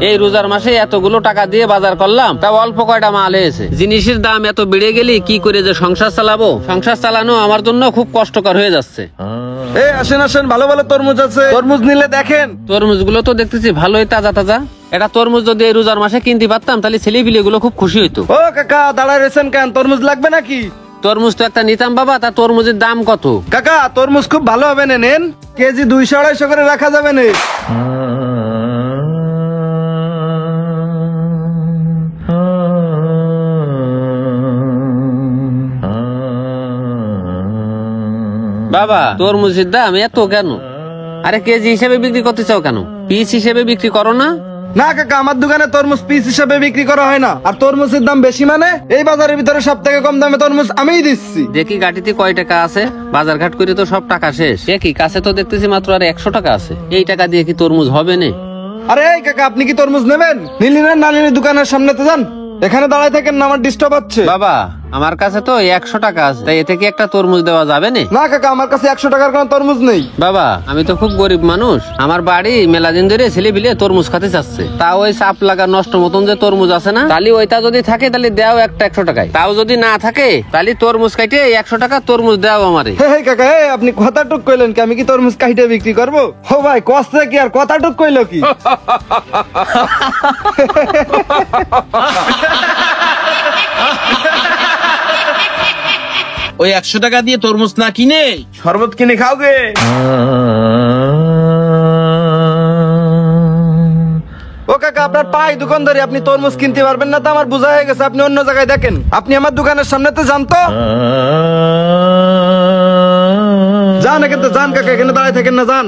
এই রোজার মাসে এতগুলো টাকা দিয়ে বাজার করলাম, তা অল্প কয়টা মাল এসে। জিনিসের দাম এত বেড়ে গেলে কি করে যে সংসার চালাবো? সংসার চালানো আমার জন্য খুব কষ্টকর হয়ে যাচ্ছে। আসেন আসেন, ভালো ভালো তরমুজ আছে, তরমুজ নিলে দেখেন। তরমুজ গুলো তো দেখতেছি ভালোই তাজা তাজা। এটা তরমুজ যদি এই রোজার মাসে কিনতে পারতাম তাহলে ছেলেপিলে গুলো খুব খুশি হইতো। ও কাকা, দাঁড়ায় রয়েছেন কেন? তরমুজ লাগবে নাকি? তরমুজ তো একটা নিতাম বাবা, তা তরমুজের দাম কত? কাকা, তরমুজ খুব ভালো হবে না, নেন। কেজি 200-250 করে রাখা যাবে না। বাবা, তরমুজের দাম এত কেন? আরে কেজি হিসেবে বিক্রি করতে চাও কেন? পিস হিসেবে বিক্রি করো না? না কাকা, আমার দোকানে তরমুজ পিস হিসাবে বিক্রি করা হয় না। আর তরমুজের দাম বেশি মানে এই বাজারের ভিতরে সব থেকে কম দামে তরমুজ আমিই দিচ্ছি। দেখি গাড়িতে কয় টাকা আছে? বাজার ঘাট করে তো সব টাকা শেষ। দেখি কাছে তো দেখতেছি মাত্র আর 100 টাকা আছে। এই টাকা দিয়ে কি তরমুজ হবে না? আরে এই কাকা, আপনি কি তরমুজ নেবেন? নিলি না নিলি দোকানের সামনে তো যান, এখানে দাঁড়ায় থাকেন না, আমার ডিস্টার্ব হচ্ছে। বাবা, আমার কাছে তো 100 টাকা আছে, তাই এতে কি একটা তরমুজ দেওয়া যাবে না? না কাকা, আমার কাছে 100 টাকার কোনো তরমুজ নেই। বাবা, আমি তো খুব গরিব মানুষ। আমার বাড়ি মেলা দিন ধরে ছেলে পিলে তরমুজ খাতে চাচ্ছে। তাও ওই চাপ লাগা নষ্ট মতন যে তরমুজ আছে না, তাহলে ওইটা যদি থাকে তাহলে দেও একটা 100 টাকায়। তাও যদি না থাকে তাহলে তরমুজ কাটে 100 টাকা তরমুজ দেও আমারে। হে কাকা, আপনি কথাটুক কইলেন কি আমি কি তরমুজ কাইটে বিক্রি করবো? ও ভাই, কষ্টে কি আর কথাটুক কইলো কি? ওই 100 টাকা দিয়ে তরমুজ না কিনে শরবত কিনে খাও গে। ও কাকা, আপনার পাই দোকানদারি, আপনি তরমুজ কিনতে পারবেন না তো আমার বোঝা হয়ে গেছে। আপনি অন্য জায়গায় দেখেন। আপনি আমার দোকানের সামনে তো যান তো, যান এখানে, যান কাকা, এখানে দাঁড়ায় থাকেন না, যান।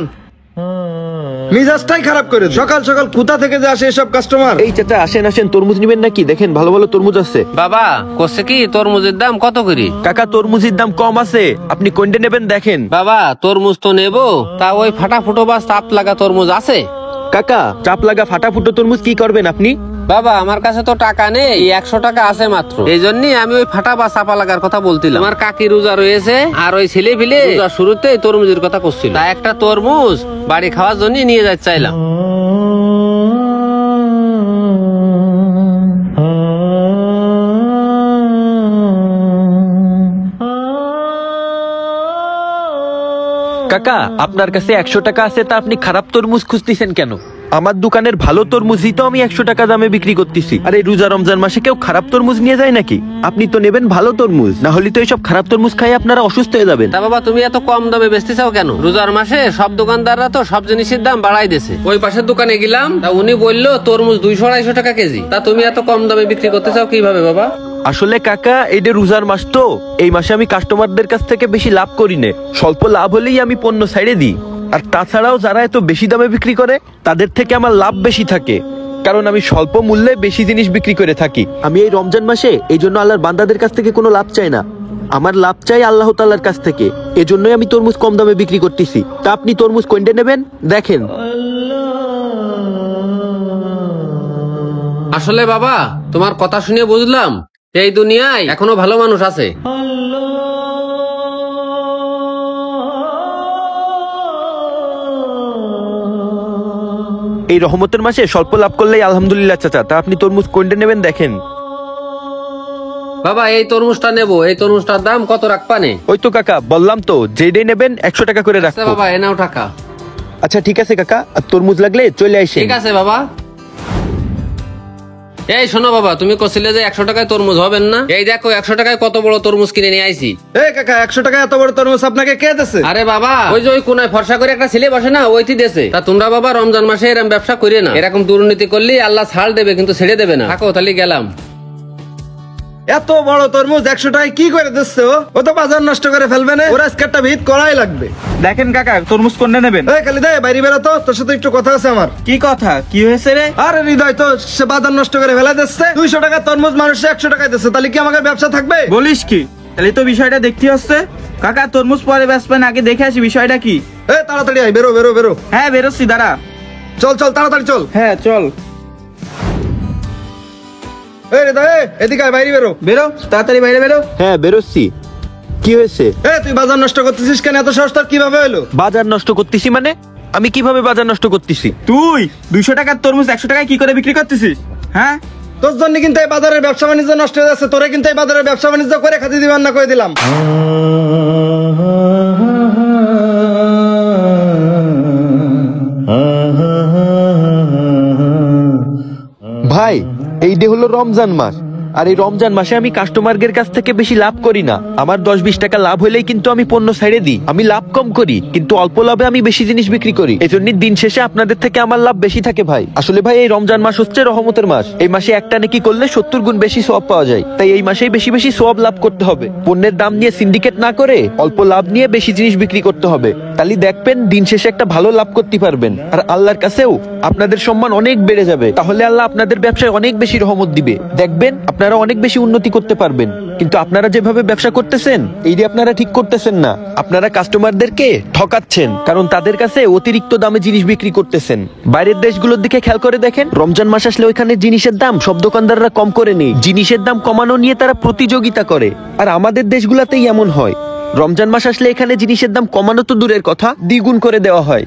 মিজাজটাই খারাপ করে দেয়। সকাল সকাল কোথা থেকে যে আসে এসব কাস্টমার। এই চাচা, আসেন আসেন, তরমুজ নিবেন নাকি? দেখেন ভালো ভালো তরমুজ আছে। বাবা, কোসে কি তরমুজের দাম কত করে? কাকা, তরমুজের দাম কম আছে, আপনি কোনটা নেবেন দেখেন। বাবা, তরমুজ তো নেবো, তা ওই ফাটা ফুটো বা চাপ লাগা তরমুজ আছে? কাকা, চাপ লাগা ফাটা ফুটো তরমুজ কি করবেন আপনি? বাবা, আমার কাছে তো টাকা নেই, 100 টাকা আছে মাত্র। এই জন্যই আমি ওই ফাটা বা চাপা লাগার কথা বলছিলাম। আমার কাকি রোজা রয়েছে, আর ওই ছেলে ফিলে শুরুতে তরমুজের কথা করছিল। তা একটা তরমুজ বাড়ি খাওয়ার জন্য নিয়ে যাতে চাইলাম। কাকা, আপনার কাছে 100 টাকা আছে, তা আপনি খারাপ তরমুজ খুঁজতেছেন কেন? আমার দোকানের ভালো তরমুজই তো আমি 100 টাকা দামে বিক্রি করতেছি। আর এই রোজা রমজান মাসে কেউ খারাপ তরমুজ নিয়ে যায় নাকি? আপনি তো নেবেন ভালো তরমুজ, না হলে তো এইসব খারাপ তরমুজ খাই আপনারা অসুস্থ হয়ে যাবেন। তা বাবা, তুমি এত কম দামে বেচতে চাও কেন? রোজার মাসে সব দোকানদাররা তো সব জিনিসের দাম বাড়াই দিয়েছে। ওই পাশের দোকানে গেলাম, তা উনি বললো তরমুজ 200-250 টাকা কেজি। তা তুমি এত কম দামে বিক্রি করতে চাও কিভাবে বাবা? আসলে কাকা, এইটা রোজার মাস তো, এই মাসে আমি কাস্টমারদের কাছ থেকে বেশি লাভ করি না। স্বল্প লাভ হলেই আমি পণ্য ছাইড়ে দিই। আর তাছাড়াও যারা এত বেশি দামে বিক্রি করে তাদের থেকে আমার লাভ বেশি থাকে, কারণ আমি স্বল্প মূল্যে বেশি জিনিস বিক্রি করে থাকি। আমি এই রমজান মাসে এই জন্য আল্লাহর বান্দাদের কাছ থেকে কোনো লাভ চাই না, আমার লাভ চাই আল্লাহ তাআলার কাছ থেকে। এজন্যই আমি তরমুজ কম দামে বিক্রি করতেছি। তা আপনি তরমুজ কোনটা নেবেন দেখেন। আসলে বাবা, তোমার কথা শুনে বুঝলাম এই দুনিয়ায় এখনো ভালো মানুষ আছে। এই রহমতের মাসে স্বল্প লাভ করলেই আলহামদুলিল্লাহ চাচা। তা আপনি তরমুজ কোনটা নেবেন দেখেন। বাবা, এই তরমুজটা নেবো, এই তরমুজটার দাম কত রাখবানে? ওই তো কাকা, বললাম তো যেটাই নেবেন 100 টাকা করে রাখবো। বাবা, এ নাও টাকা। আচ্ছা ঠিক আছে কাকা, আর তরমুজ লাগলে চলে আসেন। ঠিক আছে বাবা। এই শোনো বাবা, তুমি কছিলে যে 100 টাকায় তরমুজ হবেন না? এই দেখো 100 টাকায় কত বড় তরমুজ কিনে নিয়ে আইছি। এই কাকা, 100 টাকা এত বড় তরমুজ আপনাকে কে দিছে? আরে বাবা, ওই যে ওই কোনায় ফর্সা করে একটা ছেলে বসে না, ওইটি দেশে। তা তোমরা বাবা রমজান মাসে এরকম ব্যবসা করে না। এরকম দুর্নীতি করলে আল্লাহ ছাড় দেবে, কিন্তু ছেড়ে দেবে না। থাকো তাহলে গেলাম। এত বড় তরমুজ 100 টাকায় কি করে দিচ্ছে? ও তো বাজার নষ্ট করে ফেলবে না, ওরা আজকে একটা ভিত করাই লাগবে। দেখেন কাকা, তরমুজ কোনটা নেবেন? এই কালি দে, বাইরে বেরো তো, তোর সাথে একটু কথা আছে আমার। কি কথা, কি হয়েছে রে? আরে হৃদয় তো সে বাজার নষ্ট করে ফেলা দিচ্ছে। 200 টাকা তরমুজ মানুষে 100 টাকায় দিচ্ছে, তাহলে কি আমাকে ব্যবসা থাকবে? বলিস কি? তাহলে তো বিষয়টা দেখতে হচ্ছে। কাকা, তরমুজ পরে বেচবেন, আগে দেখে আসি বিষয়টা কি। এই তাড়াতাড়ি আয়, বেরো বেরো বেরো। হ্যাঁ বেরোচ্ছি, দাঁড়া। চল চল, তাড়াতাড়ি চল। হ্যাঁ চল। এই হৃদয়, এদিকে আয়, বাইরে বেরো। বেরো তাড়াতাড়ি, বাইরে বেরো। হ্যাঁ বেরোচ্ছি। কি হয়েছে? তুই বাজার নষ্ট করতেছিস কেন? এত সাহস তোর কিভাবে হলো? বাজার নষ্ট করতেছি মানে? আমি কিভাবে বাজার নষ্ট করতেছি? তুই 200 টাকার তরমুজ 100 টাকায় কি করে বিক্রি করতেছিস? হ্যাঁ, তোর জন্য কিন্তু এই বাজারের ব্যবসা বাণিজ্য নষ্ট হয়ে যাচ্ছে। তোরে কিন্তু এই বাজারের ব্যবসা বাণিজ্য করে খাতি দিবেন না করে দিলাম। ভাই, এইটা হলো রমজান মাস, আর এই রমজান মাসে আমি কাস্টমারদের কাছ থেকে বেশি লাভ করি না। আমার 10-20 টাকা লাভ হলেই কিন্তু আমি পণ্য ছেড়ে দিই। আমি লাভ কম করি, কিন্তু অল্প লাভে আমি বেশি জিনিস বিক্রি করি। এজন্য দিন শেষে আপনাদের থেকে আমার লাভ বেশি থাকে ভাই। আসলে ভাই, এই রমজান মাস হচ্ছে রহমতের মাস। এই মাসে একটা নেকি করলে 70 গুণ বেশি সওয়াব পাওয়া যায়। তাই এই মাসেই বেশি বেশি সওয়াব লাভ করতে হবে। পণ্যের দাম নিয়ে সিন্ডিকেট না করে অল্প লাভ নিয়ে বেশি জিনিস বিক্রি করতে হবে। তাহলে দেখবেন দিন শেষে একটা ভালো লাভ করতে পারবেন, আর আল্লাহর কাছেও আপনাদের সম্মান অনেক বেড়ে যাবে। তাহলে আল্লাহ আপনাদের ব্যবসায় অনেক বেশি রহমত দিবে। দেখবেন আপনারা অনেক বেশি উন্নতি করতে পারবেন। কিন্তু আপনারা যেভাবে ব্যবসা করতেছেন, এইটা আপনারা ঠিক করতেছেন না। আপনারা কাস্টমারদেরকে ঠকাচ্ছেন, কারণ তাদের কাছে অতিরিক্ত দামে জিনিস বিক্রি করতেছেন। বাইরের দেশগুলোর দিকে খেয়াল করে দেখেন, রমজান মাস আসলে ওইখানে জিনিসের দাম সব দোকানদাররা কম করে নেই। জিনিসের দাম কমানো নিয়ে তারা প্রতিযোগিতা করে। আর আমাদের দেশগুলোতেই এমন হয়, রমজান মাস আসলে এখানে জিনিসের দাম কমানো তো দূরের কথা, দ্বিগুণ করে দেওয়া হয়।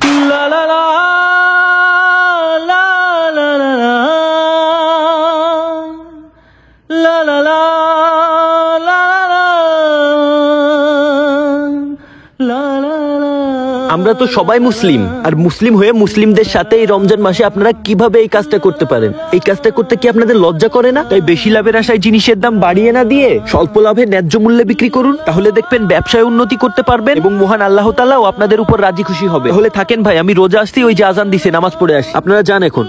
আমরা তো সবাই মুসলিম, আর মুসলিম হয়ে মুসলিমদের সাথে এই রমজান মাসে আপনারা কিভাবে এই কাজটা করতে পারেন? এই কাজটা করতে কি আপনাদের লজ্জা করে না? তাই বেশি লাভের আশায় জিনিসের দাম বাড়িয়ে না দিয়ে স্বল্প লাভে ন্যায্য মূল্যে বিক্রি করুন। তাহলে দেখবেন ব্যবসায় উন্নতি করতে পারবেন এবং মহান আল্লাহ তাআলাও আপনাদের উপর রাজি খুশি হবে। তাহলে থাকেন ভাই, আমি রোজা আসছি, ওই যে আজান দিছে, নামাজ পড়ে আসি। আপনারা যান এখন।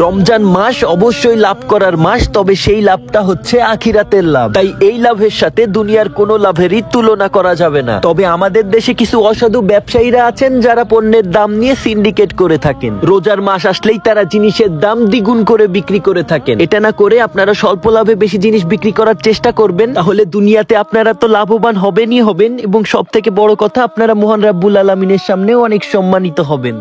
রমজান মাস অবশ্যই লাভ করার মাস, তবে সেই লাভটা হচ্ছে আখিরাতের লাভ। তাই এই লাভের সাথে দুনিয়ার কোনো লাভেরই তুলনা করা যাবে না। তবে আমাদের দেশে কিছু অসাধু ব্যবসায়ীরা আছেন যারা পণ্যের দাম নিয়ে সিন্ডিকেট করে থাকেন। রোজার মাস আসলেই তারা জিনিসের দাম দ্বিগুণ করে বিক্রি করে থাকেন। এটা না করে আপনারা স্বল্প লাভে বেশি জিনিস বিক্রি করার চেষ্টা করবেন। তাহলে দুনিয়াতে আপনারা তো লাভবান হবেনই হবেন, এবং সব থেকে বড় কথা, আপনারা মহান রাব্বুল আলামিনের সামনেও অনেক সম্মানিত হবেন।